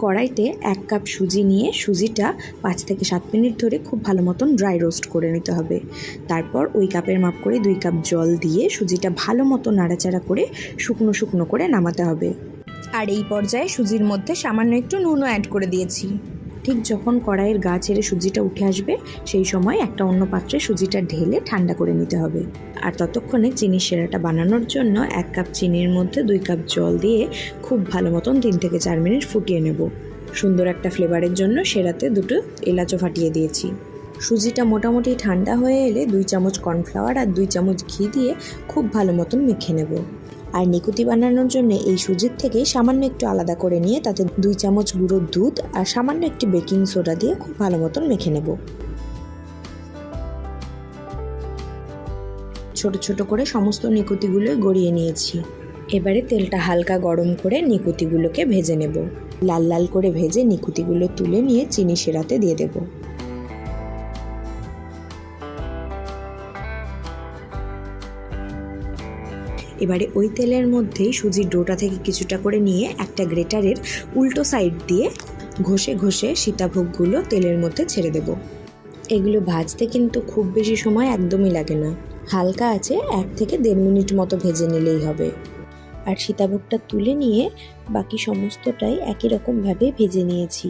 কড়াইতে 1 কাপ সুজি নিয়ে সুজিটা 5 থেকে 7 মিনিট ধরে খুব ভালো মতন ড্রাই রোস্ট করে নিতে হবে। তারপর ওই কাপের মাপ করে 2 কাপ জল দিয়ে সুজিটা ভালো মতো নাড়াচাড়া করে শুকনো শুকনো করে নামাতে হবে। আর এই পর্যায়ে সুজির মধ্যে সামান্য একটু নুনও অ্যাড করে দিয়েছি। ঠিক যখন কড়াইয়ের গা ছেড়ে সুজিটা উঠে আসবে সেই সময় একটা অন্য পাত্রে সুজিটা ঢেলে ঠান্ডা করে নিতে হবে। আর ততক্ষণে চিনির শিরাটা বানানোর জন্য 1 কাপ চিনির মধ্যে 2 কাপ জল দিয়ে খুব ভালো মতন 3 থেকে 4 মিনিট ফুটিয়ে নেব। সুন্দর একটা ফ্লেভারের জন্য শিরাতে 2টো এলাচও ফাটিয়ে দিয়েছি। সুজিটা মোটামুটি ঠান্ডা হয়ে এলে 2 চামচ কর্নফ্লাওয়ার আর 2 চামচ ঘি দিয়ে খুব ভালো মতন মেখে নেব। আর নিকুতি বানানোর জন্য এই সুজির থেকে সামান্য একটু আলাদা করে নিয়ে তাতে 2 চামচ গুঁড়ো দুধ আর সামান্য একটু বেকিং সোডা দিয়ে খুব ভালো মতন মেখে নেব। ছোট ছোট করে সমস্ত নিকুতিগুলো গড়িয়ে নিয়েছি। এবারে তেলটা হালকা গরম করে নিকুতিগুলোকে ভেজে নেব। লাল লাল করে ভেজে নিকুতিগুলো তুলে নিয়ে চিনি শিরাতে দিয়ে দেব। এবারে ওই তেলের মধ্যেই সুজির ডোটা থেকে কিছুটা করে নিয়ে একটা গ্রেটারের উল্টো সাইড দিয়ে ঘষে ঘষে সীতাভোগগুলো তেলের মধ্যে ছেড়ে দেব। এগুলো ভাজতে কিন্তু খুব বেশি সময় একদমই লাগে না, হালকা আছে 1 থেকে 1.5 মিনিট মতো ভেজে নিলেই হবে। আর সীতাভোগটা তুলে নিয়ে বাকি সমস্তটাই একই রকমভাবে ভেজে নিয়েছি।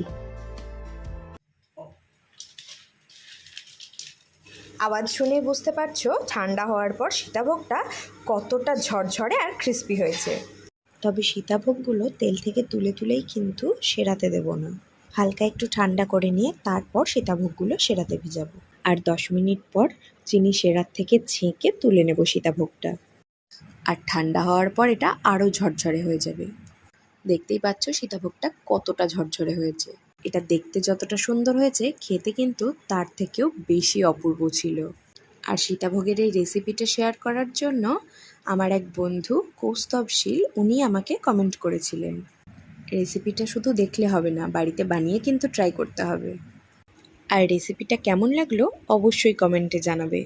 আওয়াজ শুনে বুঝতে পারছো ঠান্ডা হওয়ার পর সীতাভোগটা কতটা ঝরঝরে আর ক্রিস্পি হয়েছে। তবে সীতাভোগগুলো তেল থেকে তুলে তুলেই কিন্তু সেরাতে দেব না, হালকা একটু ঠান্ডা করে নিয়ে তারপর সীতাভোগগুলো সেরাতে ভিজাবো। আর 10 মিনিট পর চিনি সেরার থেকে ছেঁকে তুলে নেব সীতাভোগটা। আর ঠান্ডা হওয়ার পর এটা আরও ঝরঝরে হয়ে যাবে। দেখতেই পাচ্ছ সীতাভোগটা কতটা ঝরঝরে হয়েছে। এটা দেখতে যতটা সুন্দর হয়েছে খেতে কিন্তু তার থেকেও বেশি অপূর্ব ছিল। আর সীতাভোগের এই রেসিপিটা শেয়ার করার জন্য আমার এক বন্ধু কৌস্তবশীল উনি আমাকে কমেন্ট করেছিলেন। রেসিপিটা শুধু দেখলে হবে না, বাড়িতে বানিয়ে কিন্তু ট্রাই করতে হবে। আর রেসিপিটা কেমন লাগলো অবশ্যই কমেন্টে জানাবে।